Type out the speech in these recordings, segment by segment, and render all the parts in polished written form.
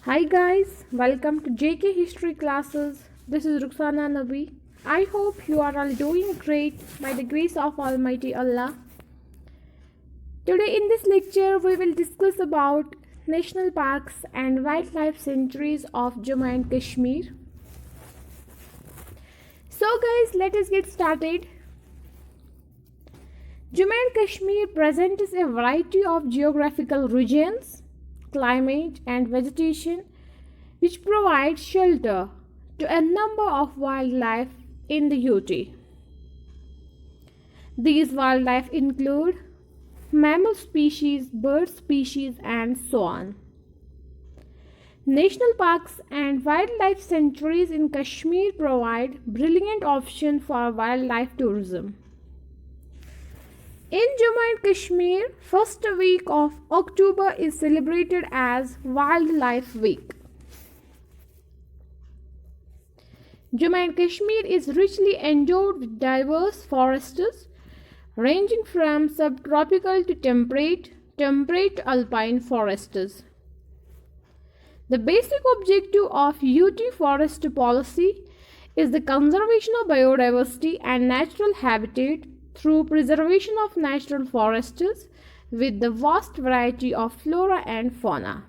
Hi guys, welcome to JK History classes. This is Ruxana Nabi. I hope you are all doing great by the grace of Almighty Allah. Today in this lecture we will discuss about national parks and wildlife sanctuaries of Jammu and Kashmir. So guys, let us get started. Jammu and Kashmir presents a variety of geographical regions, climate and vegetation which provide shelter to a number of wildlife in the UT. These wildlife include mammal species, bird species and so on. National parks and wildlife sanctuaries in Kashmir provide brilliant option for wildlife tourism. In Jammu and Kashmir, first week of October is celebrated as Wildlife Week. Jammu and Kashmir is richly endowed with diverse forests ranging from subtropical to temperate alpine forests. The basic objective of UT forest policy is the conservation of biodiversity and natural habitat through preservation of natural forests with the vast variety of flora and fauna.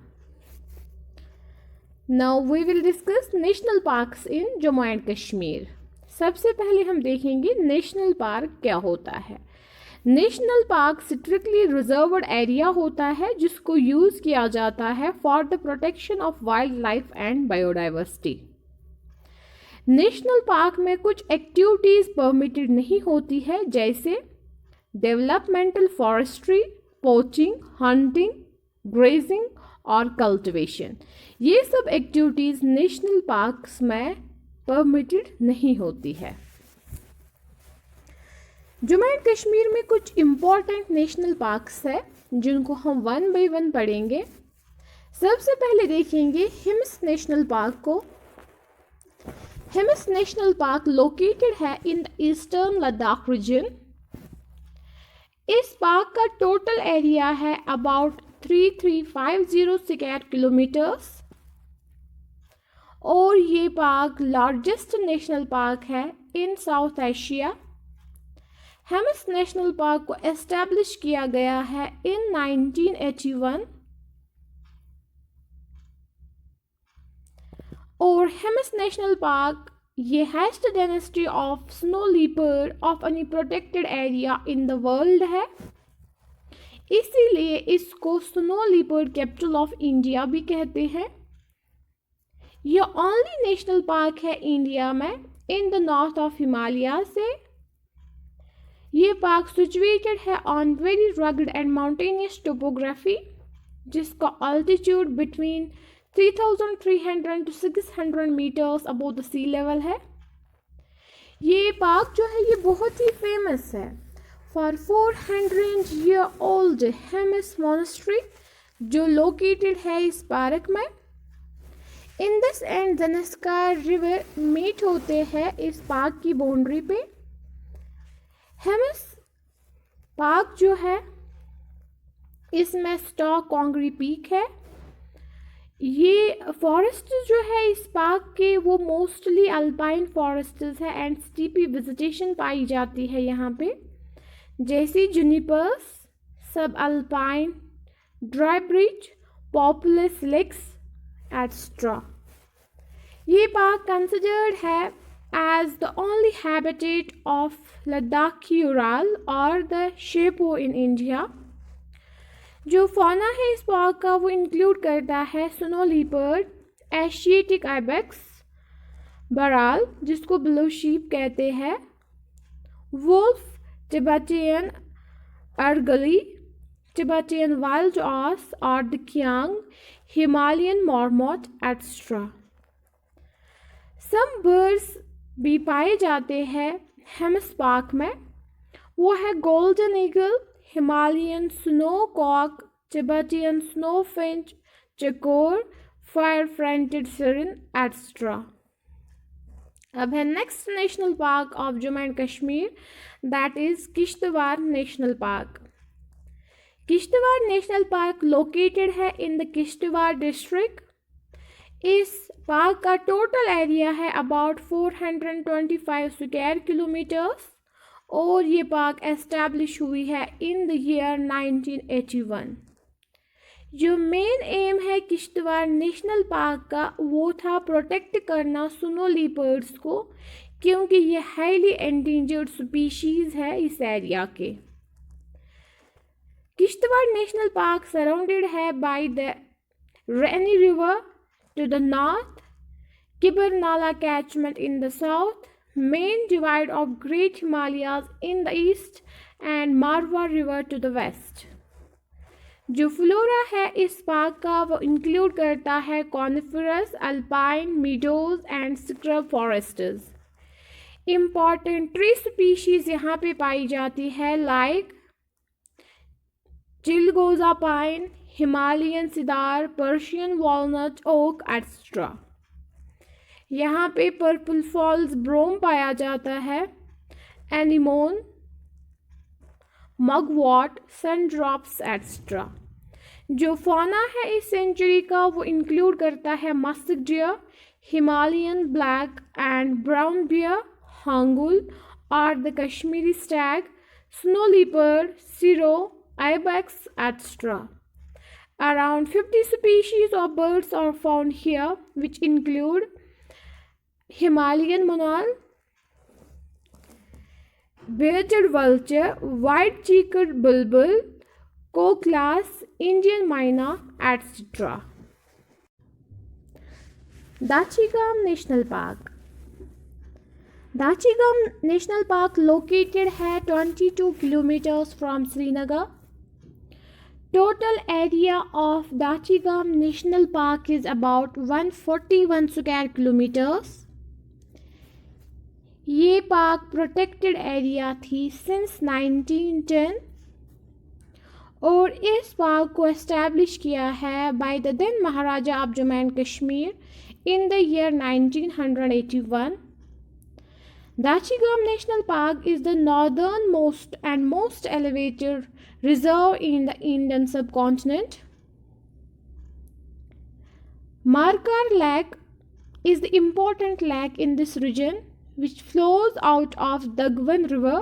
Now we will discuss national parks in Jammu and Kashmir. सबसे पहले हम देखेंगे national park क्या होता है. National park strictly reserved area होता है जिसको यूज किया जाता है for the protection of wild life and biodiversity. National park में कुछ एक्टिविटीज परमिटेड नहीं होती है जैसे developmental forestry, poaching, hunting, grazing और कल्टीवेशन. ये सब एक्टिविटीज नेशनल पार्क्स में परमिटेड नहीं होती है. जम्मू एंड कश्मीर में कुछ इम्पॉर्टेंट नेशनल पार्क्स है जिनको हम वन बाय वन पढ़ेंगे. सबसे पहले देखेंगे हिम्स नेशनल पार्क को. हिम्स नेशनल पार्क लोकेटेड है in the eastern Ladakh region. इस पार्क का टोटल एरिया है अबाउट 3350 स्क्वायर किलोमीटर्स और ये पार्क लार्जेस्ट नेशनल पार्क है in south Asia. Hemis national park को एस्टैब्लिश किया गया है इन 1981 और हिम्स नेशनल पार्क ये highest density of snow leopard of any protected area in the world है. इसीलिए इसको snow leopard capital of India भी कहते हैं. यह ओनली नेशनल पार्क है इंडिया में in the north of Himalaya से. ये पार्क सिचुएटेड है on very rugged and mountainous topography जिसका altitude between 3300 to 600 metres above the sea level है. ये पार्क जो है ये बहुत ही फेमस है for 400 year old Hemis monastery जो लोकेटेड है इस पार्क में. In this and Zanskar river meet होते हैं इस पार्क की बाउंड्री पे. हेमिस पार्क जो है इसमें स्टॉक कांगरी पीक है. ये फॉरेस्ट जो है इस पार्क के वो मोस्टली अल्पाइन फॉरेस्ट्स है एंड स्टीपी वेजिटेशन पाई जाती है यहाँ पे जैसे junipers, subalpine, dry birch, poplar salix etcetera. ये पार्क कंसिडर्ड है as the only habitat of Ladakhi urial और द शेपो इन इंडिया. जो फौना है इस पार्क का वो इंक्लूड करता है snow leopard, Asiatic ibex, bharal जिसको ब्लू शीप कहते हैं, wolf, Tibetan argali, Tibetan wild ass और the Kiang, Himalayan marmot etcetera. Some birds भी पाए जाते हैं हेम्स पार्क में. वो है golden eagle, Himalayan snow cock, Tibetan snow finch, chukar, fire fronted serin etcetera. अब है next national park of Jammu and Kashmir that is Kishtwar national park. Kishtwar national park located है इन द किश्तवाड़ डिस्ट्रिक्ट. इस पार्क का टोटल एरिया है about 425 square kilometres और ये park establish हुई है इन द ईयर 1981। जो मेन एम है किश्तवाड़ नेशनल पार्क का वो था प्रोटेक्ट करना स्नो लीपर्ड्स को, क्योंकि ये हाईली एंडेंजर्ड स्पीशीज़ है इस एरिया के। किश्तवाड़ नेशनल पार्क सराउंडेड है by the rainy river to the north, Khyber Nala catchment in the south, main divide of Great Himalayas in the east and Marwa River to the west. जो flora है इस park का वो include करता है coniferous, alpine, meadows and scrub forests. Important tree species यहाँ पे पाई जाती है like chilgoza pine, Himalayan cedar, Persian walnut, oak etcetera. यहाँ पे पर्पल फॉल्स ब्रोम पाया जाता है, एनिमोन, मगवॉट, सनड्रॉप्स एट्सेट्रा। जो फौना है इस सेंचुरी का वो इंक्लूड करता है musk deer, Himalayan black and brown bear, hangul और the Kashmiri Stag, snow leopard, serow, ibex etcetera. Around 50 species of birds are found here, which include Himalayan monal, bearded vulture, white-cheeked bulbul, cockless, Indian myna, etc. Dachigam National Park. Dachigam National Park located है 22 kilometers from Srinagar. Total area of Dachigam National Park is about 141 square kilometers. ये park protected area थी since 1910 और इस park को establish किया है by the then maharaja of Jammu and Kashmir in the year 1981. Dachigam National Park is the northernmost and most elevated reserve in the Indian subcontinent. Markar Lake is the important lake in this region which flows out of Dagwan River.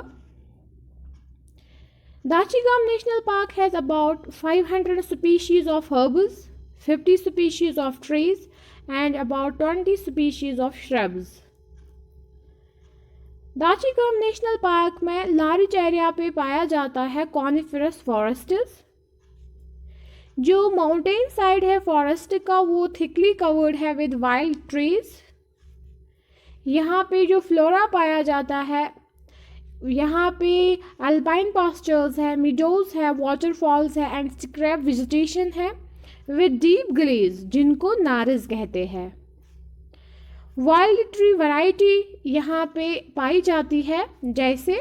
Dachigam National Park has about 500 species of herbs, 50 species of trees and about 20 species of shrubs. Dachigam national park में large area पे पाया जाता है coniferous forests. जो mountain side है forest का वो thickly covered है विद वाइल्ड ट्रीज। यहाँ पे जो फ्लोरा पाया जाता है, यहाँ पे अल्पाइन पास्चर्स है, मिडोज है, वाटरफॉल्स है एंड स्क्रैब वेजिटेशन है विद डीप ग्लेज जिनको नारिज कहते हैं। वाइल्ड ट्री वैरायटी यहाँ पे पाई जाती है जैसे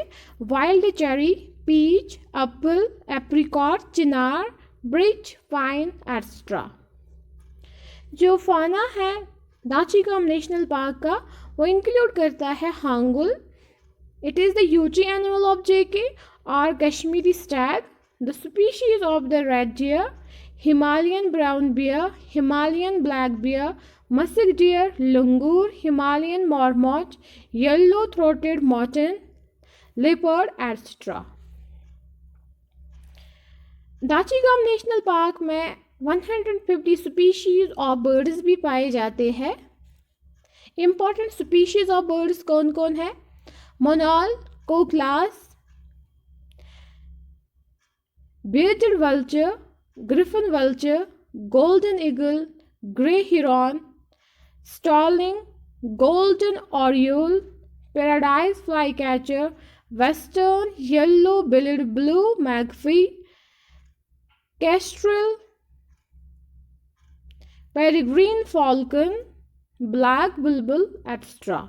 wild cherry, peach, apple, apricot, चिनार, ब्रिच, पाइन एट्सेट्रा। जो फाना है दाचीगम नेशनल पार्क का वो इंक्लूड करता है hangul, it is the UT animal of JK और Kashmiri stag, the species of the red deer, Himalayan brown bear, Himalayan black bear, musk deer, langur, Himalayan marmot, yellow throated marten, leopard etcetera. Dachigam national park में 150 species of birds भी पाए जाते हैं। Important species of birds कौन कौन है? मोनाल, कोक्लास, bearded vulture, griffon vulture, golden eagle, grey heron, starling, golden oriole, paradise flycatcher, western yellow-billed blue magpie, kestrel, peregrine falcon, black bulbul, etc.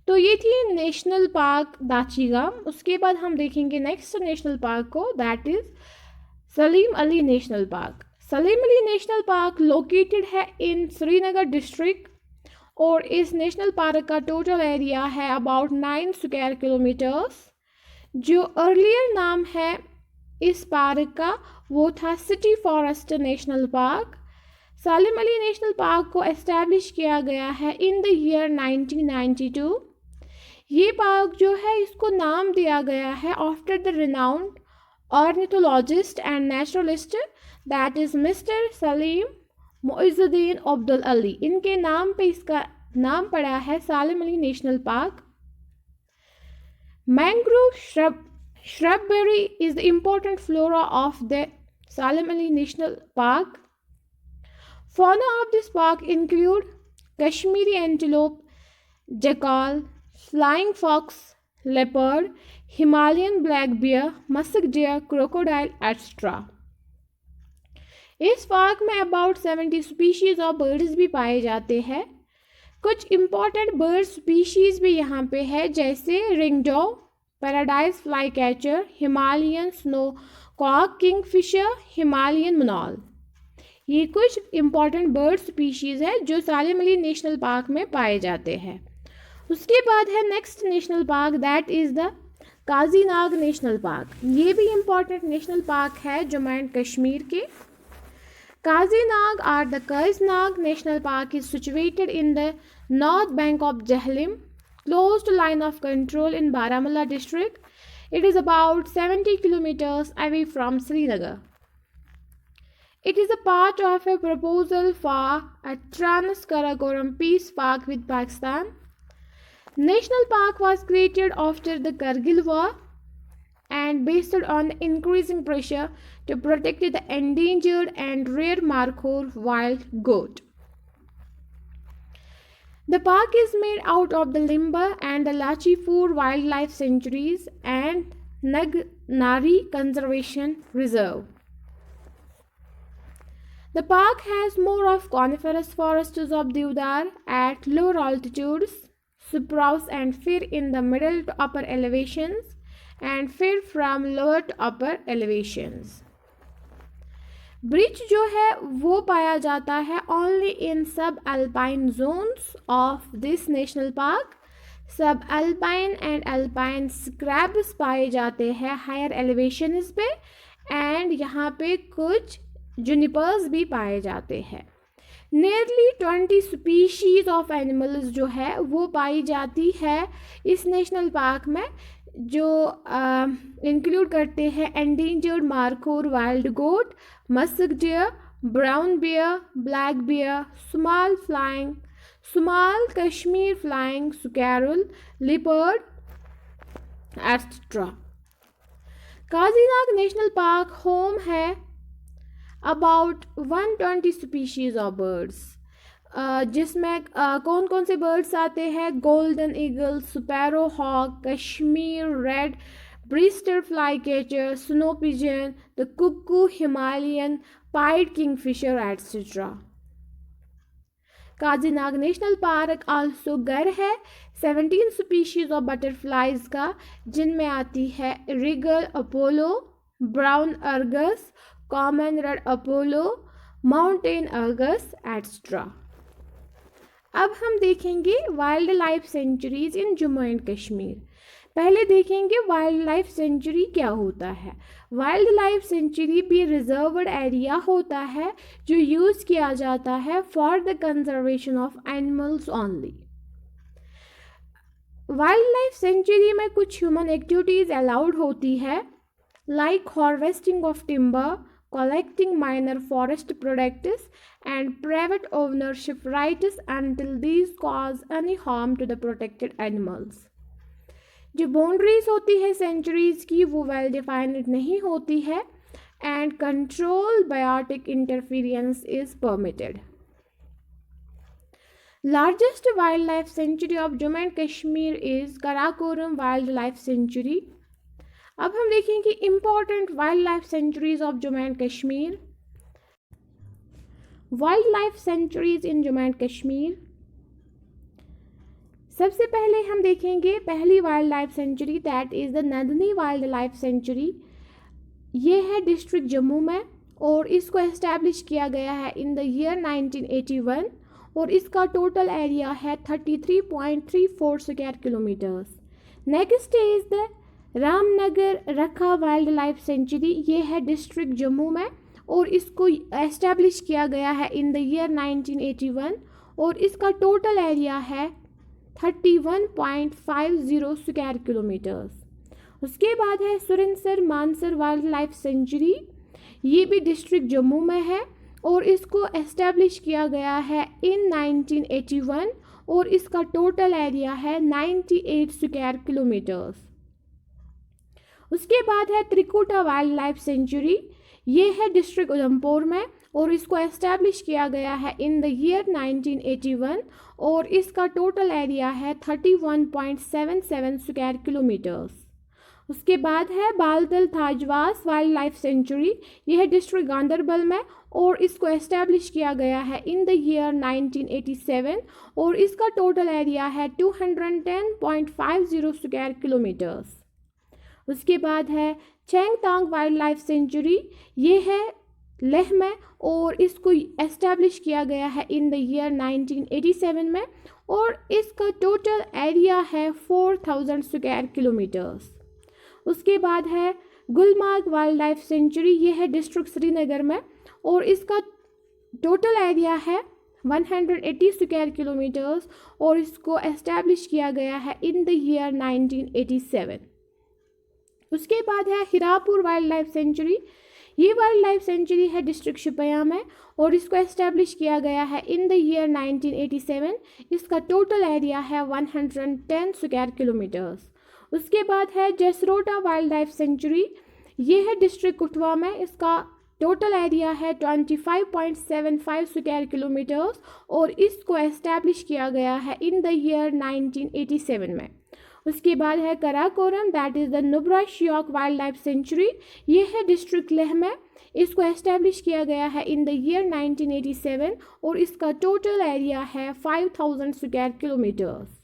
तो ये थी नेशनल पार्क दाचीगम। उसके बाद हम देखेंगे नेक्स्ट नेशनल पार्क को, that is Salim Ali national park. Salim Ali national park located है इन Srinagar district और इस नेशनल पार्क का टोटल एरिया है अबाउट 9 स्क्वायर किलोमीटर्स। जो अर्लियर नाम है इस पार्क का वो था city forest national park. Salim Ali national park को एस्टैब्लिश किया गया है इन द ईयर 1992। ये पार्क जो है इसको नाम दिया गया है after the renowned ornithologist and naturalist that is mister Salim Moizuddin Abdul Ali. इनके नाम पे इसका नाम पड़ा है Salim Ali national park. Mangrove shrubbery is the important flora of the Salim Ali National Park. Fauna of this park include Kashmiri antelope, jackal, flying fox, leopard, Himalayan black bear, musk deer, crocodile, etc. इस park में about 70 species of birds भी पाए जाते हैं। कुछ important bird species भी यहाँ पे है, जैसे ringdove, paradise flycatcher, Himalayan snow Kock, kingfisher, Himalayan monal. ये कुछ इम्पॉर्टेंट बर्ड स्पीशीज़ है जो सालिम अली नेशनल पार्क में पाए जाते हैं। उसके बाद है next national park that is the Kazinag national park. ये भी इम्पॉर्टेंट नेशनल पार्क है जम्मू एंड कश्मीर के। Kazinag or the Kazinag National Park is situated in the north bank of Jhelum, close to line of control in Baramulla district. It is about 70 kilometers away from Srinagar. It is a part of a proposal for a Trans-Karakoram peace park with Pakistan. National Park was created after the Kargil War and based on the increasing pressure to protect the endangered and rare Markhor wild goat. The park is made out of the Limba and the Lachipur Wildlife Sanctuaries and Nagnari Conservation Reserve. The park has more of coniferous forests of deodar at lower altitudes, spruce and fir in the middle to upper elevations, and fir from lower to upper elevations. Bridge जो है वो पाया जाता है only in सब alpine zones of this national park. सब alpine and alpine स्क्रैब्स पाए जाते हैं हायर एलिवेशंस पे, एंड यहाँ पे कुछ जुनिपर्स भी पाए जाते हैं। नियरली 20 स्पीशीज ऑफ एनिमल्स जो है वो पाई जाती है इस नेशनल पार्क में, जो इंक्लूड करते हैं endangered markhor wild goat, musk deer, brown bear, black bear, small Kashmir flying squirrel, leopard etcetera. Kazinag national park home है अबाउट 120 स्पीशीज ऑफ बर्ड्स, जिसमें कौन कौन से बर्ड्स आते हैं? Golden eagle, sparrow hawk, Kashmir red, breasted flycatcher, snow pigeon, the cuckoo, Himalayan pied, kingfisher etcetera. Kazinag national park also घर है 17 species of butterflies का, जिनमें आती है Regal Apollo, brown Argus, common red Apollo, mountain Argus etcetera. अब हम देखेंगे wild life sanctuaries in Jammu and Kashmir. पहले देखेंगे वाइल्ड लाइफ सेंचुरी क्या होता है। वाइल्ड लाइफ सेंचुरी भी रिजर्व्ड एरिया होता है जो यूज़ किया जाता है for the conservation of animals only. Wild life sanctuary में कुछ ह्यूमन एक्टिविटीज़ अलाउड होती है, like harvesting of timber, collecting minor forest products, and private ownership rights until these cause any harm to the protected animals. जो boundaries होती है centuries की वो well defined नहीं होती है, and control biotic interference is permitted. Largest wildlife sanctuary of Jammu and Kashmir is Karakoram wildlife sanctuary. अब हम देखेंगे important wildlife sanctuaries of Jammu and Kashmir. Wildlife sanctuaries in Jammu and Kashmir. सबसे पहले हम देखेंगे पहली wildlife sanctuary that is the Nandini wildlife sanctuary. ये है डिस्ट्रिक्ट जम्मू में और इसको एस्टैब्लिश किया गया है इन द ईयर 1981 और इसका टोटल एरिया है 33.34 square kilometres. Next is the Ramnagar Rakha wildlife sanctuary. ये है डिस्ट्रिक्ट जम्मू में और इसको एस्टेब्लिश किया गया है इन द ईयर 1981 और इसका टोटल एरिया है 31.50 स्क्वायर किलोमीटर्स। उसके बाद है Surinsar Mansar wildlife sanctuary, ये भी डिस्ट्रिक्ट जम्मू में है और इसको एस्टेब्लिश किया गया है इन 1981 और इसका टोटल एरिया है 98 स्क्वायर किलोमीटर्स। उसके बाद है त्रिकुटा वाइल्ड लाइफ सेंचुरी, ये है डिस्ट्रिक्ट उधमपुर में और इसको एस्टेब्लिश किया गया है इन द ईयर 1981 और इसका टोटल एरिया है 31.77 स्क्वायर किलोमीटर्स। उसके बाद है Baltal Thajwas wildlife sanctuary, यह है डिस्ट्रिक्ट गांधरबल में और इसको एस्टेब्लिश किया गया है इन द ईयर 1987 और इसका टोटल एरिया है 210.50 स्क्वायर किलोमीटर्स। उसके बाद है चेंगतांग वाइल्ड लाइफ सेंचुरी, ये है लेह में और इसको एस्टेब्लिश किया गया है इन द ईयर 1987 में और इसका टोटल एरिया है 4000 स्क्वायर किलोमीटर्स। उसके बाद है गुलमार्ग वाइल्ड लाइफ सेंचुरी, ये है डिस्ट्रिक्ट श्रीनगर में और इसका टोटल एरिया है 180 स्क्वायर किलोमीटर्स और इसको एस्टेब्लिश किया गया है इन द ईयर 1987। उसके बाद है हिरापुर वाइल्ड लाइफ सेंचुरी, ये वाइल्ड लाइफ सेंचुरी है डिस्ट्रिक्ट शोपियां में और इसको एस्टेब्लिश किया गया है इन द ईयर 1987, इसका टोटल एरिया है 110 स्क्वायर किलोमीटर्स। उसके बाद है जसरोटा वाइल्ड लाइफ सेंचुरी, ये है डिस्ट्रिक्ट कुटवा में, इसका टोटल एरिया है 25.75 स्क्वायर किलोमीटर्स और इसको एस्टेब्लिश किया गया है इन द ईयर 1987 में। उसके बाद है Karakoram, that is the Nubra Shyok wildlife sanctuary, ये है डिस्ट्रिक्ट लेह में, इसको एस्टेब्लिश किया गया है इन द ईयर 1987 और इसका टोटल एरिया है 5000 square kilometres.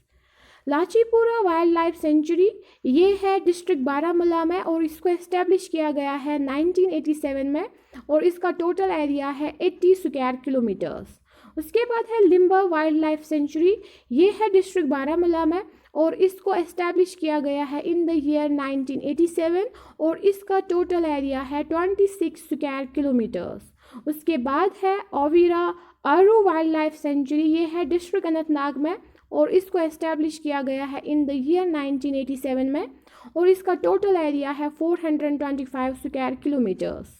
Lachipora wildlife sanctuary, ये है डिस्ट्रिक्ट बारामूला में और इसको एस्टेब्लिश किया गया है 1987 में और इसका टोटल एरिया है 80 स्क्वायर किलोमीटर्स। उसके बाद है लिम्बा वाइल्ड लाइफ सेंचुरी, ये है डिस्ट्रिक्ट बारामूला में और इसको एस्टेब्लिश किया गया है इन द ईयर 1987 और इसका टोटल एरिया है 26 स्क्वायर किलोमीटर्स। उसके बाद है ओवीरा आरू वाइल्ड लाइफ सेंचुरी, ये है डिस्ट्रिक्ट अनंतनाग में और इसको एस्टेब्लिश किया गया है इन द ईयर 1987 में और इसका टोटल एरिया है 425 स्क्वायर किलोमीटर्स।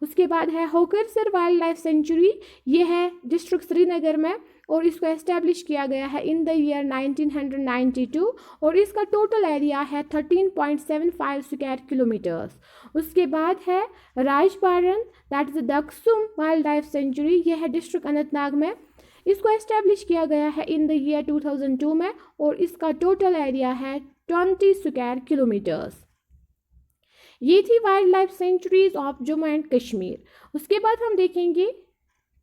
उसके बाद है होकरसर वाइल्ड लाइफ सेंचुरी, ये है डिस्ट्रिक्ट श्रीनगर में और इसको एस्टेब्लिश किया गया है इन द ईयर 1992 और इसका टोटल एरिया है 13.75 स्क्वायर किलोमीटर्स। उसके बाद है Rajparian, that is the Daksum wildlife sanctuary, यह है डिस्ट्रिक्ट अनंतनाग में, इसको एस्टेब्लिश किया गया है इन द ईयर 2002 में और इसका टोटल एरिया है 20 स्क्वायर किलोमीटर्स। ये थी wild life sanctuaries of Jammu and Kashmir. उसके बाद हम देखेंगे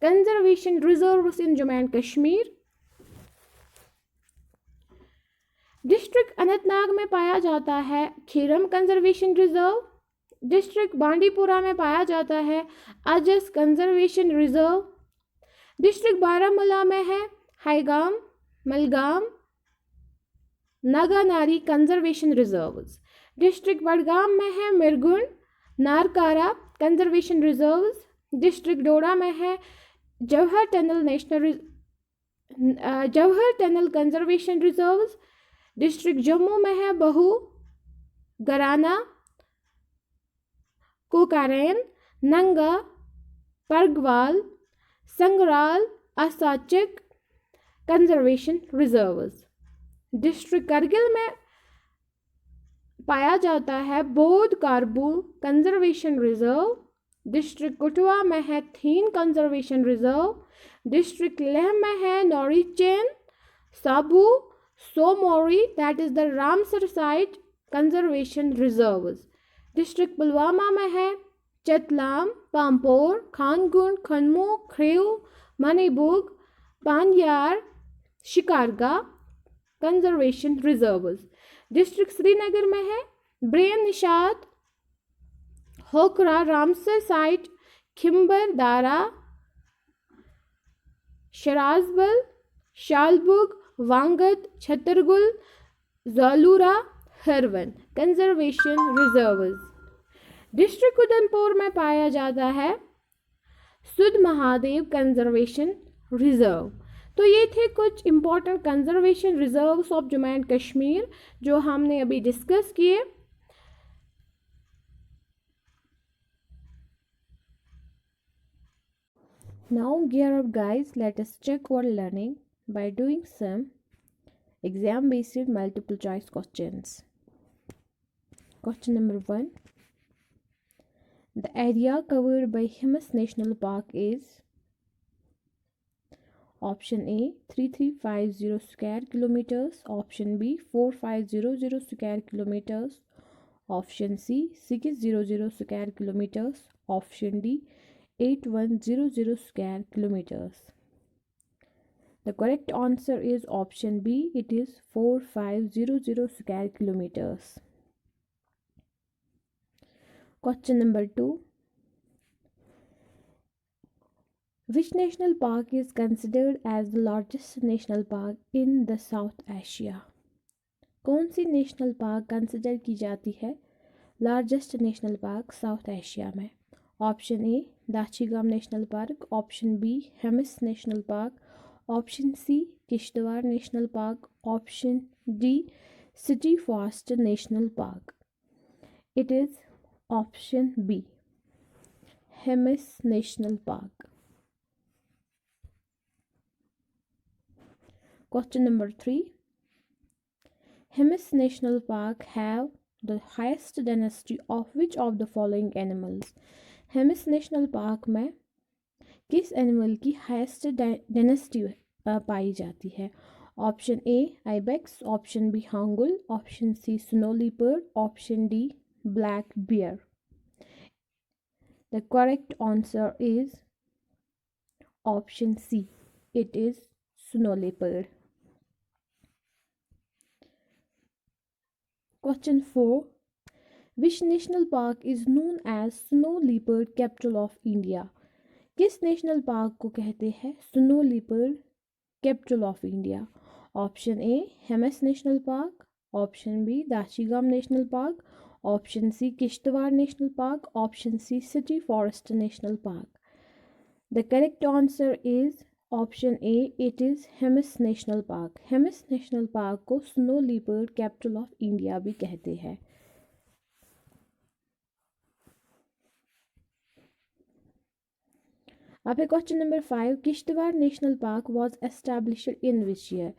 conservation reserves in Jammu and Kashmir. District Anantnag में पाया जाता है खीरम कंजर्वेशन रिजर्व, डिस्ट्रिक्ट बांडीपुरा में पाया जाता है अजस कंजर्वेशन रिजर्व, डिस्ट्रिक्ट बारामूला में है हाईगाम, मलगाम, नागानारी कंजर्वेशन रिजर्व्स, डिस्ट्रिक्ट बडगाम में है मिरगुन, नारकारा कंजर्वेशन रिजर्व्स, डिस्ट्रिक्ट डोडा में है Jawahar tunnel conservation reserves, district Jammu में है बहु, गराना, कोकारेन, Nanga, Pargwal, Sangral, Asachak conservation reserves, district Kargil में पाया जाता है Bodh Kharbu conservation reserve, district Kathua में है Thein conservation reserve, district Leh में है Nowrichain, Sabu, Somori, that is the Ramsar site conservation reserves, district Pulwama में है Chatlam, Pampore, Khangun, Khanmoh, Khrew, Manibugh, Panyar, Shikargah conservation reserves, district Srinagar में है Brein Nishat, Hokra Ramsar site, Khimber Dara, Sharazbal, Shalbugh, Wangat, Chatargul, Jalura, Harwan conservation reserves, district Udhampur में पाया जाता है सुध महादेव कंजर्वेशन रिजर्व। तो ये थे कुछ important conservation reserves of Jammu and Kashmir जो हमने अभी डिस्कस किए। Now gear up guys, let us check our learning by doing some exam based multiple choice questions. Question number 1. The area covered by Hemis National Park is option A 3350 square kilometers, option B 4500 square kilometers, option C 600 square kilometers, option D 8100 square kilometers. The correct answer is option B, it is 4500 square kilometers. Question number 2. Which national park is considered as the largest national park in the South Asia? कौन सी national park consider की जाती है largest national park south Asia में? Option A Dachigam national park, option B Hemis national park, option C Kishtwar national park, option D city forest national park. It is option B Hemis national park. Question number 3. Hemis National Park have the highest density of which of the following animals? Hemis National Park में किस animal की highest density पाई जाती है? Option A ibex, option B hangul, option C snow leopard, option D black bear. The correct answer is option C, it is snow leopard. Question 4. Which national park is known as Snow Leopard Capital of India? किस national park को कहते हैं snow leopard capital of India? Option A Hemis national park, option B Dachigam national park, option C Kishtwar national park, option C city forest national park. The correct answer is option A, it is Hemis national park. Hemis national park को snow leopard capital of India भी कहते हैं. अब है question number 5. Kishtwar national park was established in which year?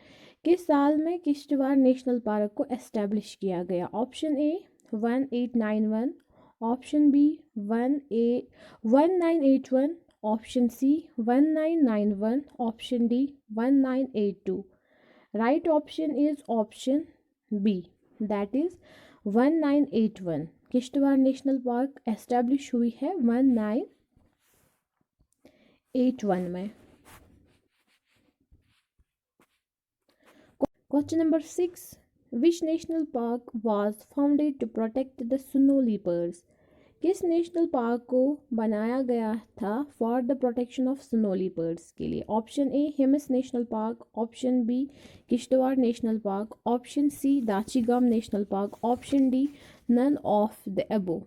किस साल में Kishtwar national park को एस्टैब्लिश किया गया? Option A 1891, option B 1981, option C 1991, option D 1982. Right option is option B, that is 1981. Kishtwar national park establish हुई है 1981 में. Question number 6. Which national park was founded to protect the snow leopards? किस national park को बनाया गया था for the protection of snow leopards के लिए? Option A Hemis national park, option B Kishtwar national park, option C Dachigam national park, option D none of the above.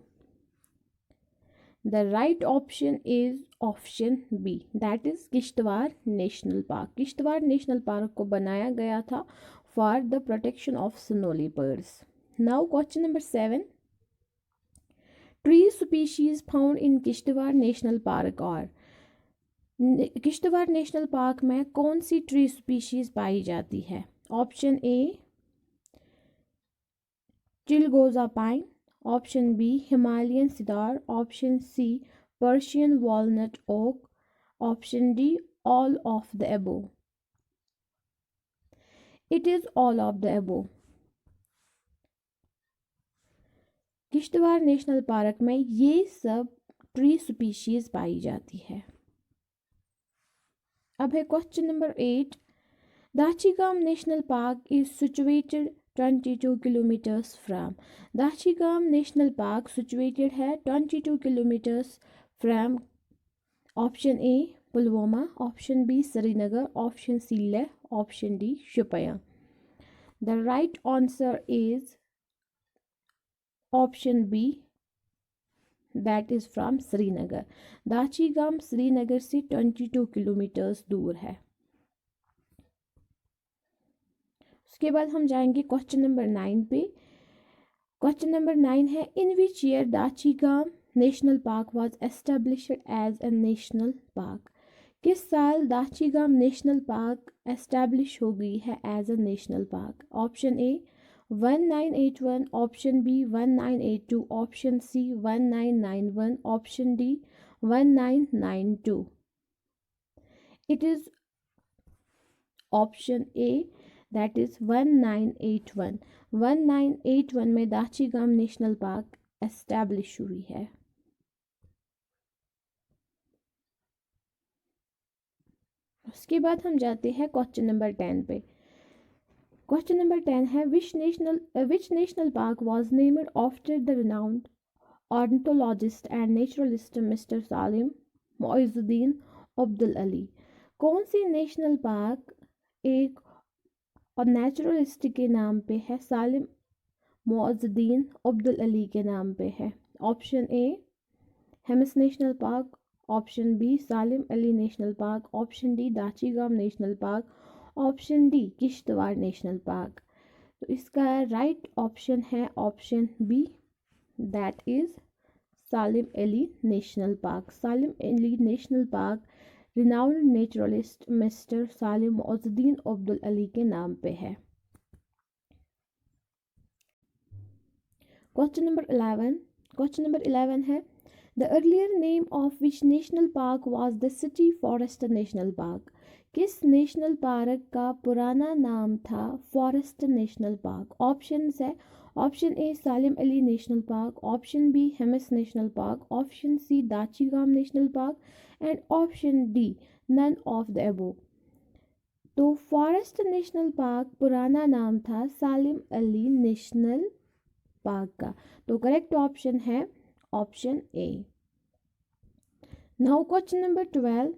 The right option is option B, that is Kishtwar national park. Kishtwar national park को बनाया गया था for the protection of snow leopards. Now question number 7. Tree species found in Kishtwar national park और Kishtwar national park में कौन सी tree species पाई जाती है? Option A chilgoza pine, option B Himalayan cedar, option C Persian walnut oak, option D all of the above. It is all of the above. Kishtwar national park में ये sub tree species पाई जाती है. अब है question number 8. Dachigam national park is situated 22 kilometres from. Dachigam national park situated है 22 kilometres from. Option A Pulwama, option B Srinagar, option C Leh, option D Shopian. The right answer is option B, that is from Srinagar. Dachigam Srinagar से 22 kilometres दूर है। उसके बाद हम जाएंगे question number 9 पे। Question number 9 है, इन which year Dachigam national park was established as a national park. किस साल दाची गाम नेशनल पार्क एस्टैब्लिश हो गई है as a national park. Option A 1981, option B 1982, option C 1991, option D 1992। It is option A that is 1981। 1981 में दाची गाम national park establish हुई है। उसके बाद हम जाते हैं क्वेश्चन नंबर 10 पे। क्वेश्चन नंबर 10 है, which national park was named after the renowned ornithologist and naturalist mister Salim Moizuddin Abdul Ali. कौन सी नेशनल पार्क एक और नेचुरलिस्ट के नाम पे है, सालिम मोइजुद्दीन अब्दुल अली के नाम पे है। Option A Hemis national park, option B Salim Ali national park, option D Dachigam national park, option D Kishtwar national park. तो इसका राइट ऑप्शन है option B, that is Salim Ali national park. Salim Ali national park renowned naturalist mister Salim Moizuddin Abdul Ali के नाम पे है। क्वेश्चन नंबर 11 है, the earlier name of which national park was the city forest national park. किस national park का पुराना नाम था फॉरेस्ट नेशनल पार्क। ऑप्शंस है, option A Salim Ali national park, option B Hemis national park, option C Dachigam national park and option D none of the above. तो forest national park पुराना नाम था सालिम अली नेशनल पार्क का। तो करेक्ट ऑप्शन है option A. Now question number 12,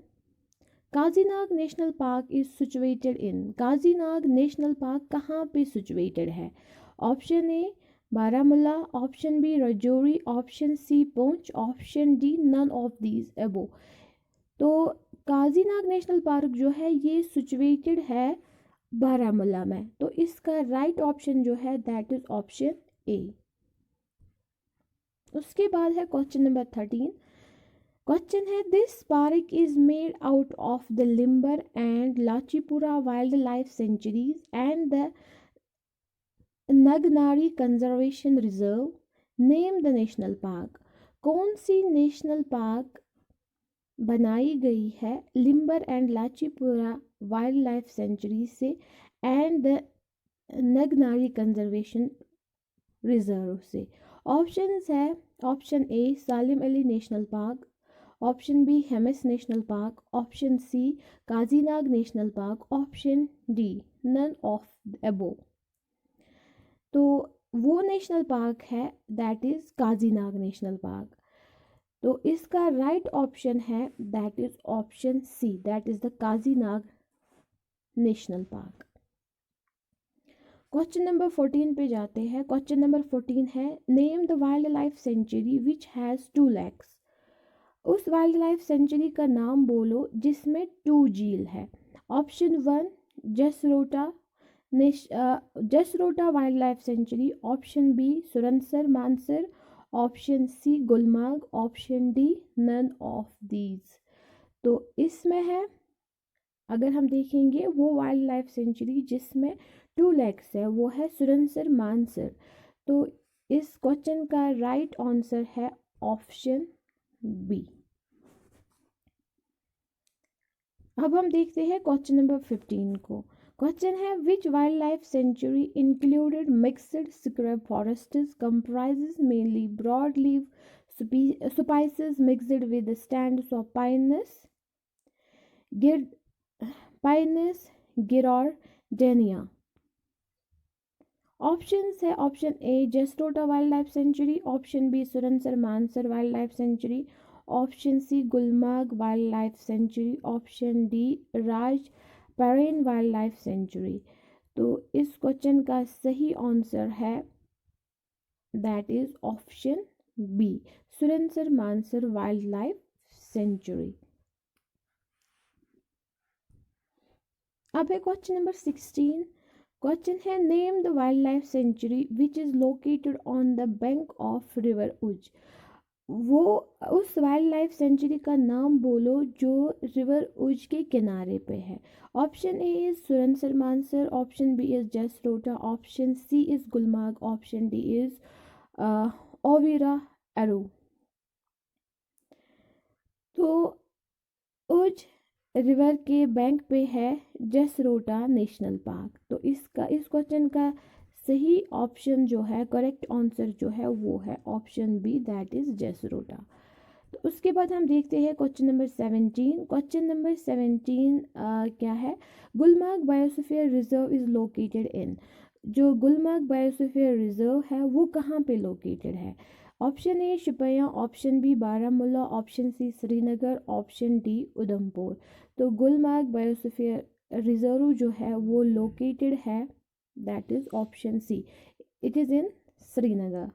Kazinag national park is situated in. Kazinag national park कहाँ पे situated है। Option A Baramulla, option B Rajouri, option C Poonch, option D none of these above. तो काजीनाग नेशनल पार्क जो है ये सिचुएटेड है बारामूला में। तो इसका राइट ऑप्शन जो है दैट इज ऑप्शन ए। उसके बाद है क्वेश्चन नंबर 13। क्वेश्चन है, this park is made out of the Limber and Lachipora wildlife sanctuaries and the Nagnari conservation reserve. Name the national park. कौन सी नेशनल पार्क बनाई गई है Limber and Lachipora wildlife sanctuary से and the Nagnari conservation reserve से। Options है, option A Salim Ali national park, option B Hemis national park, option C Kazinag national park, option D none of the above. तो वो नेशनल पार्क है that is Kazinag national park. तो इसका right option है that is option C, that is the Kazinag national park. Question number 14 पे जाते हैं। Question number 14 है, name the wildlife sanctuary which has 2 lakes. उस वाइल्ड लाइफ सेंचुरी का नाम बोलो जिसमें 2 झील है। Option 1 Jasrota wildlife sanctuary, option B Surinsar Mansar, option C Gulmarg, option D none of these. तो इसमें है, अगर हम देखेंगे वो वाइल्ड लाइफ सेंचुरी जिसमें 2 लेक्स है वो है सुरनसर मानसर। तो इस क्वेश्चन का राइट आंसर है ऑप्शन बी। अब हम देखते हैं क्वेश्चन नंबर 15 को। क्वेश्चन है, which wildlife sanctuary included mixed scrub forests comprises mainly broad leave species mixed with stands of pinus gerardiana. Options है, option A Jasrota wildlife sanctuary, option B Surinsar Mansar wildlife sanctuary, option C Gulmarg wildlife sanctuary, option D Rajparian wildlife sanctuary. तो इस question का सही answer है that is option B Surinsar Mansar wildlife sanctuary. अब है question number 16। Question है name the wildlife sanctuary which is located on the bank of river उज। वो उस वाइल्ड लाइफ सेंचुरी का नाम बोलो जो रिवर उज के किनारे पे है। Option A is Surinsar Mansar, option B is Jasrota, option C is Gulmarg, option D is Overa Aru. तो उज रिवर के बैंक पे है जसरोटा नेशनल पार्क। तो इस क्वेश्चन का सही ऑप्शन जो है, करेक्ट आंसर जो है वो है option B, that is Jasrota. तो उसके बाद हम देखते हैं क्वेश्चन नंबर 17। क्वेश्चन नंबर 17 क्या है, Gulmarg biosphere reserve is located इन। जो गुलमार्ग बायोस्फीयर रिजर्व है वो कहाँ पे लोकेटेड है। Option A Shopian, option B Baramulla, option C Srinagar, option D Udhampur. तो गुलमार्ग बायोस्फीयर रिजर्व जो है वो लोकेटेड है, that is option C, it is in Srinagar.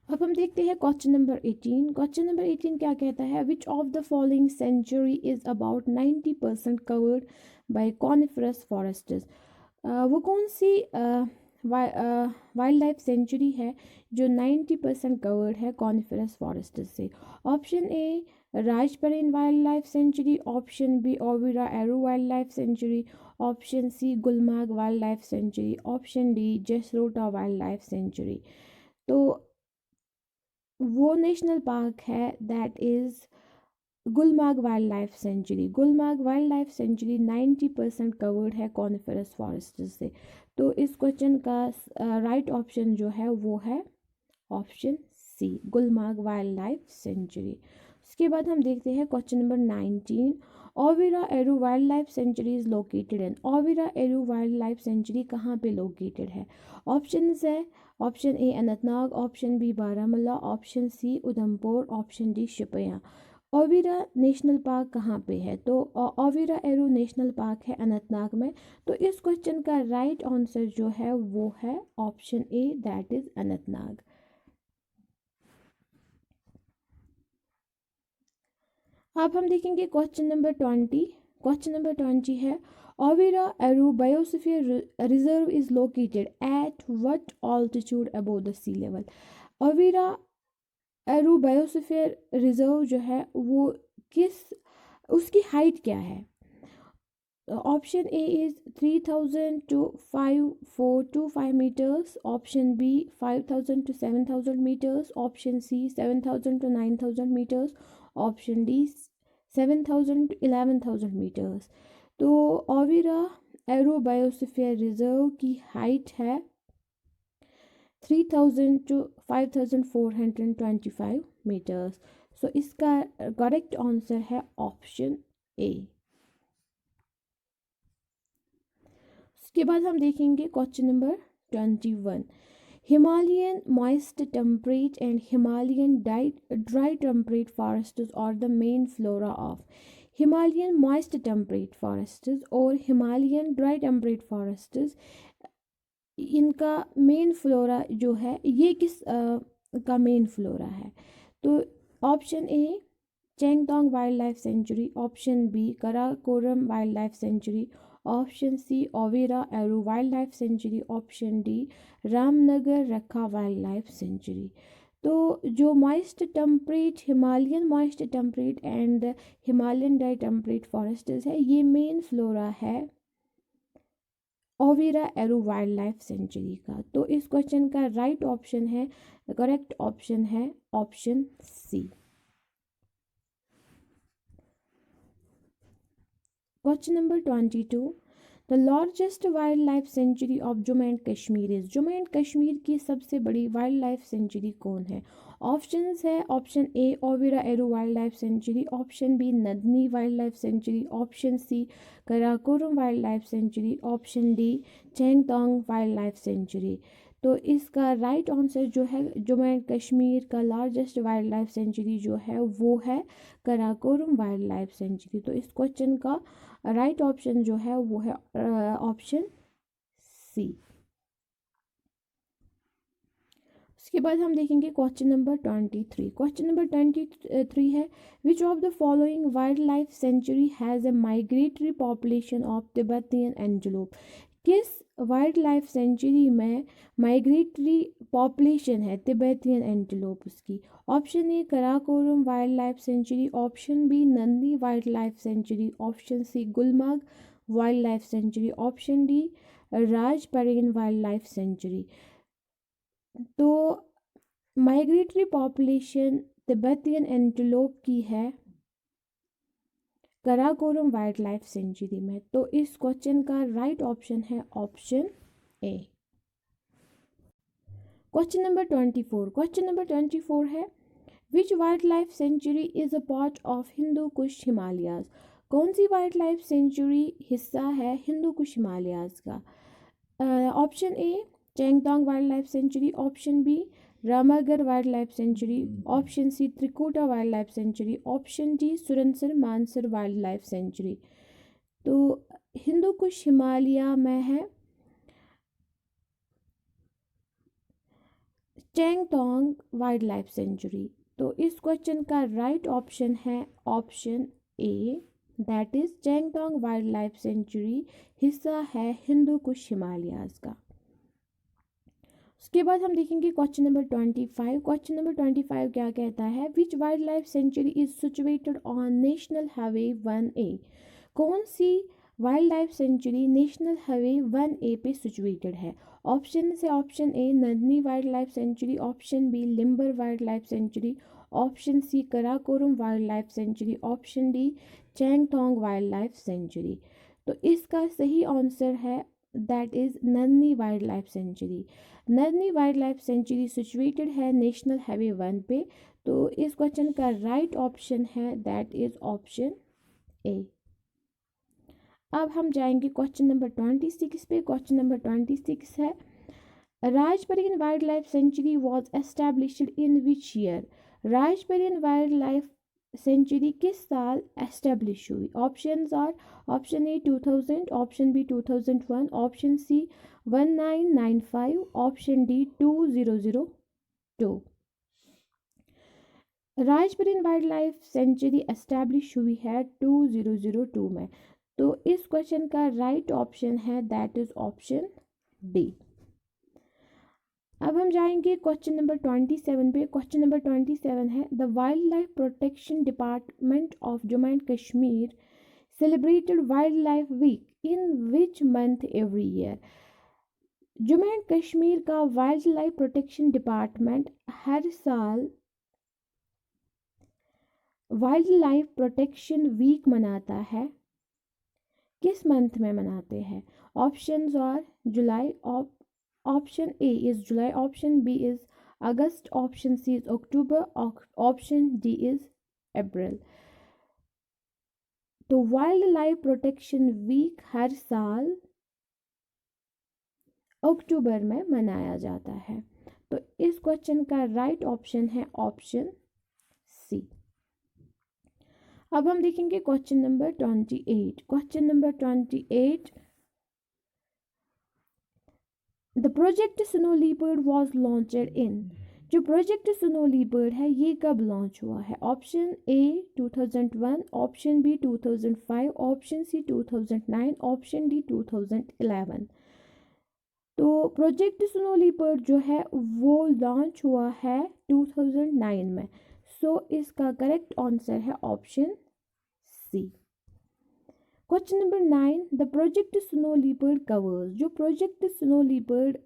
अब हम देखते हैं क्वेश्चन नंबर 18। क्वेश्चन नंबर 18 क्या कहता है, which of the following sanctuary is about 90% covered by coniferous forests. वो कौन सी वाइल्ड लाइफ सेंचुरी है जो 90% कवर्ड है कॉनिफरस फॉरेस्ट से। Option A Rajparian wildlife sanctuary, option B Overa Aru wildlife sanctuary, option C Gulmarg wildlife sanctuary, option D Jasrota wildlife sanctuary. तो वो national park है that is Gulmarg wildlife sanctuary. Gulmarg wildlife sanctuary 90% covered है coniferous forest से। तो इस question का right option जो है वो है option C, Gulmarg wildlife sanctuary. उसके बाद हम देखते हैं question number 19। Overa Aru wildlife sanctuary is located in. Overa Aru wildlife century कहाँ पे लोकेटेड है। ऑप्शन है option A Anantnag, option B Baramulla, option C Udhampur, option D Shopian. Overa national park कहाँ पे है, तो ओविरा एरू नेशनल पार्क है अनंतनाग में। तो इस क्वेश्चन का राइट आंसर जो है वो है option A, that is Anantnag. अब हम देखेंगे क्वेश्चन नंबर 20। क्वेश्चन नंबर 20 है, Overa Aru biosphere reserve is located at what altitude above the sea level. Overa Aru biosphere reserve जो है वो उसकी हाइट क्या है। Option A is 3000 to 5425 meters, option B 5000 to 7000 meters, option C 7000 to 9000 meters, option D 7000 to 11000 meters। तो Overa Aru biosphere reserve की height है 3000 to 5425 meters। So इसका करेक्ट आंसर है ऑप्शन ए। उसके बाद हम देखेंगे question number 21। Himalayan moist temperate and Himalayan dry temperate forests और the main flora of. Himalayan moist temperate forests और हिमालयन ड्राई टेम्परेट फॉरेस्ट्स, इनका मेन फ्लोरा जो है ये किस का मेन फ्लोरा है। तो option A Changthang wildlife sanctuary, option B Karakoram wildlife sanctuary, option C Overa Aru wildlife sanctuary, option D Ramnagar Rakha wildlife sanctuary. तो जो moist temperate Himalayan moist temperate and Himalayan dry temperate forests है, ये main flora है Overa Aru wildlife sanctuary का। तो इस question का right option है, करेक्ट ऑप्शन है option C. Question number 22। The largest wildlife sanctuary of Jammu and Kashmir is. Jammu and Kashmir की सबसे बड़ी वाइल्ड लाइफ सेंचुरी कौन है। ऑप्शंस है option A Overa Aru wildlife sanctuary, option B Nandni wildlife sanctuary, option C Karakoram wildlife sanctuary, option D Changthang wildlife sanctuary. तो इसका right answer जो है जम्मू एंड कश्मीर का लार्जेस्ट वाइल्ड लाइफ सेंचुरी जो है वो है कराकोरम वाइल्ड लाइफ सेंचुरी। तो इस क्वेश्चन का राइट ऑप्शन जो है वो है ऑप्शन सी। उसके बाद हम देखेंगे क्वेश्चन नंबर 23। क्वेश्चन नंबर 23 है, which of the following wildlife sanctuary has a migratory population of Tibetan antelope. किस वाइल्ड लाइफ सेंचुरी में माइग्रेटरी पॉपुलेशन है तिब्बतियन एंटीलोप्स की? Option A Karakoram wildlife sanctuary, option B Nandi wildlife sanctuary, option C Gulmarg wildlife sanctuary, option D Rajparian wildlife sanctuary. तो migratory population Tibetan antelope की है Karakoram wildlife sanctuary में। तो इस question का right option है option A. Question number 24। Question number 24 है, which wildlife sanctuary is a part of Hindu Kush Himalayas. कौन सी वाइल्ड लाइफ सेंचुरी हिस्सा है हिंदू कुश हिमालयाज का? Option A Changthang wildlife sanctuary, option B Ramagarh wildlife sanctuary, option C Trikuta wildlife sanctuary, option D Surinsar Mansar wildlife sanctuary. तो हिंदू कुश हिमालय में है चेंगतोंग wildlife sanctuary. तो इस क्वेश्चन का राइट ऑप्शन है option A, that is Changthang wildlife sanctuary हिस्सा है हिंदू कुश हिमालयाज का। उसके बाद हम देखेंगे क्वेश्चन नंबर 25। क्वेश्चन नंबर 25 क्या कहता है, which wildlife sanctuary is situated on national highway 1A। कौन सी wildlife sanctuary national highway 1A पे सिचुएटेड है? ऑप्शन से option A Nandini wildlife sanctuary, option B Limber wildlife sanctuary, option C Karakoram wildlife sanctuary, option D Changthang wildlife sanctuary. तो इसका सही answer है that is Nandini wildlife sanctuary. Nandini wildlife sanctuary situated है national highway 1 पे। तो इस question का right option है दैट इज ऑप्शन ए। अब हम जाएंगे क्वेश्चन नंबर 26 पे। क्वेश्चन नंबर 26 है, Rajparian wildlife sanctuary was established in which year. Rajparian wildlife sanctuary किस साल एस्टेब्लिश हुई? Options are option A 2000, option B 2001, option C 1995, option D 2002। Rajparian wildlife sanctuary establish हुई है 2002 में। तो इस क्वेश्चन का राइट ऑप्शन है दैट इज ऑप्शन डी। अब हम जाएंगे क्वेश्चन नंबर 27 पे। क्वेश्चन नंबर 27 है, the wildlife protection department of Jammu and Kashmir celebrated wildlife week in which month every year. Jammu and Kashmir का वाइल्ड लाइफ प्रोटेक्शन डिपार्टमेंट हर साल wildlife protection week मनाता है, किस मंथ में मनाते हैं? Options are July, option A is July, option B is August, option C is October, option D is April. तो वाइल्ड लाइफ प्रोटेक्शन वीक हर साल अक्टूबर में मनाया जाता है। तो इस क्वेश्चन का राइट ऑप्शन है ऑप्शन सी। अब हम देखेंगे question number 28। Question number 28, the project snow leopard was launched in. जो प्रोजेक्ट स्नो लीपर्ड है ये कब लॉन्च हुआ है? Option A 2001, option B 2005, option C 2009, option D 2011। तो प्रोजेक्ट स्नो लीपर्ड जो है वो लॉन्च हुआ है 2009 में। सो इसका करेक्ट आंसर है option C. Question number 9, the project snow leopard covers. जो प्रोजेक्ट स्नो लीपर्ड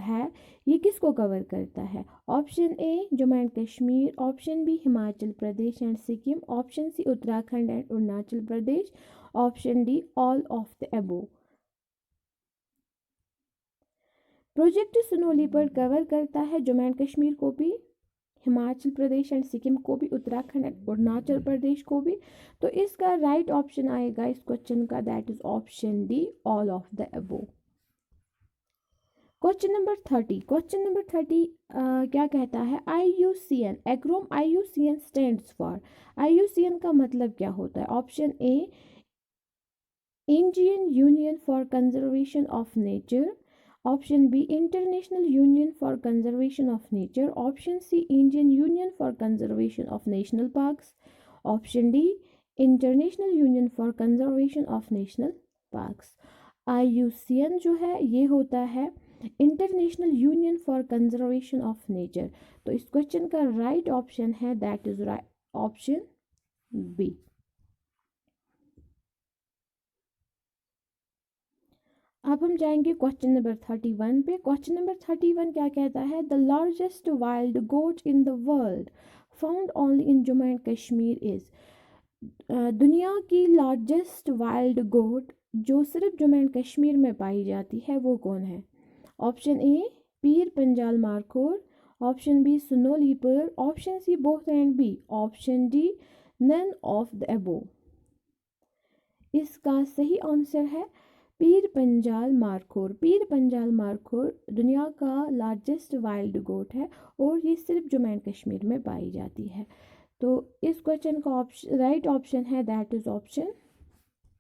है ये किसको कवर करता है? Option A Jammu and Kashmir, option B Himachal Pradesh and Sikkim, option C Uttarakhand and Arunachal Pradesh, option D all of the above. Project snow leopard cover करता है Jammu and Kashmir को भी, हिमाचल प्रदेश एंड सिक्किम को भी, उत्तराखंड एंड अरुणाचल प्रदेश को भी। तो इसका राइट ऑप्शन आएगा इस क्वेश्चन का that is option D all of the above. Question number 30। Question number 30 क्या कहता है? IUCN एक्रोम IUCN stands for. IUCN का मतलब क्या होता है? Option A Indian Union for Conservation of Nature. Option B, International Union for Conservation of Nature. Option C, Indian Union for Conservation of National Parks. Option D, International Union for Conservation of National Parks. IUCN जो है ये होता है international union for conservation of nature. तो इस question का right option है that is option B. अब हम जाएंगे क्वेश्चन नंबर 31 पे। क्वेश्चन नंबर 31 क्या कहता है? The largest wild goat in the world found only in Jammu and Kashmir is. दुनिया की लार्जेस्ट वाइल्ड गोट जो सिर्फ जम्मू एंड कश्मीर में पाई जाती है वो कौन है? Option A Pir Panjal markhor, option B snow leopard, option C both and B, option D none of the above. इसका सही आंसर है पीर पंजाल मारखोर। पीर पंजाल मारखोर दुनिया का लार्जेस्ट वाइल्ड गोट है और ये सिर्फ जम्मू एंड कश्मीर में पाई जाती है। तो इस क्वेश्चन का राइट ऑप्शन है दैट इज ऑप्शन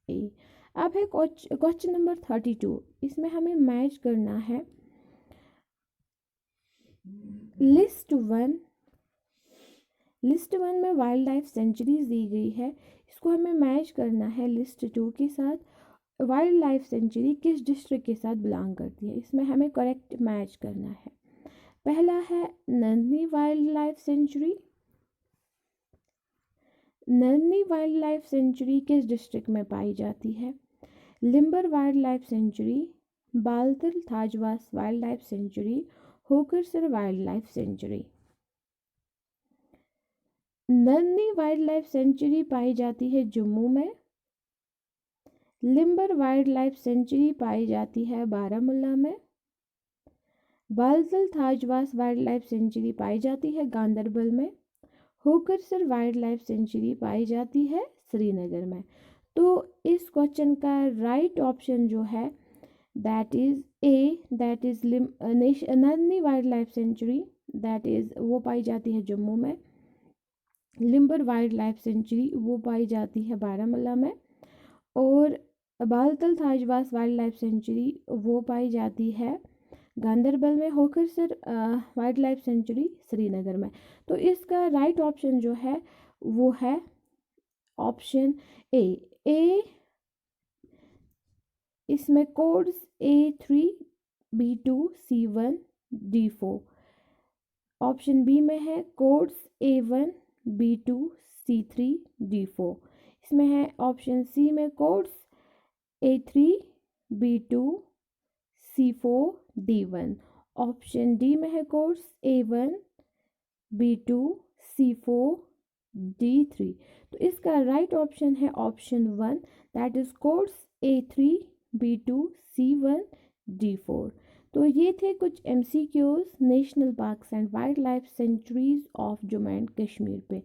ए। अब है क्वेश्चन नंबर 32। इसमें हमें मैच करना है लिस्ट वन में वाइल्ड लाइफ सेंचुरीज दी गई है, इसको हमें मैच करना है लिस्ट 2 के साथ। वाइल्ड लाइफ सेंचुरी किस डिस्ट्रिक्ट के साथ बिलोंग करती है, इसमें हमें करेक्ट मैच करना है। पहला है Nandini wildlife sanctuary. Nandini wildlife sanctuary किस डिस्ट्रिक्ट में पाई जाती है? Limber wildlife sanctuary, Baltal Thajwas wildlife sanctuary, Hokersar wildlife sanctuary. Nandini wildlife sanctuary पाई जाती है जम्मू में। लिम्बर वाइल्ड लाइफ सेंचुरी पाई जाती है बारामूला में। Baltal Thajwas wildlife sanctuary पाई जाती है गांदरबल में। होकरसर वाइल्ड लाइफ सेंचुरी पाई जाती है श्रीनगर में। तो इस क्वेश्चन का राइट ऑप्शन जो है that is a, that is Nandini wildlife sanctuary, that is वो पाई जाती है जम्मू में। लिम्बर वाइल्ड लाइफ सेंचुरी वो पाई जाती है बारामूला में। और Baltal Thajwas wildlife century वो पाई जाती है गांदरबल में। Hokersar wildlife century Srinagar में। तो इसका राइट ऑप्शन जो है वो है ऑप्शन ए। इसमें कोड्स A3B2C1D4। ऑप्शन बी में है कोड्स A1B2C3D4। इसमें है ऑप्शन सी में कोड्स A3B2C4D1। ऑप्शन डी में है कोड्स A1B2C4D3। तो इसका राइट ऑप्शन है option 1 that is codes A3B2C1D4। तो ये थे कुछ MCQs national parks and wild life sanctuaries of Jammu and Kashmir पे।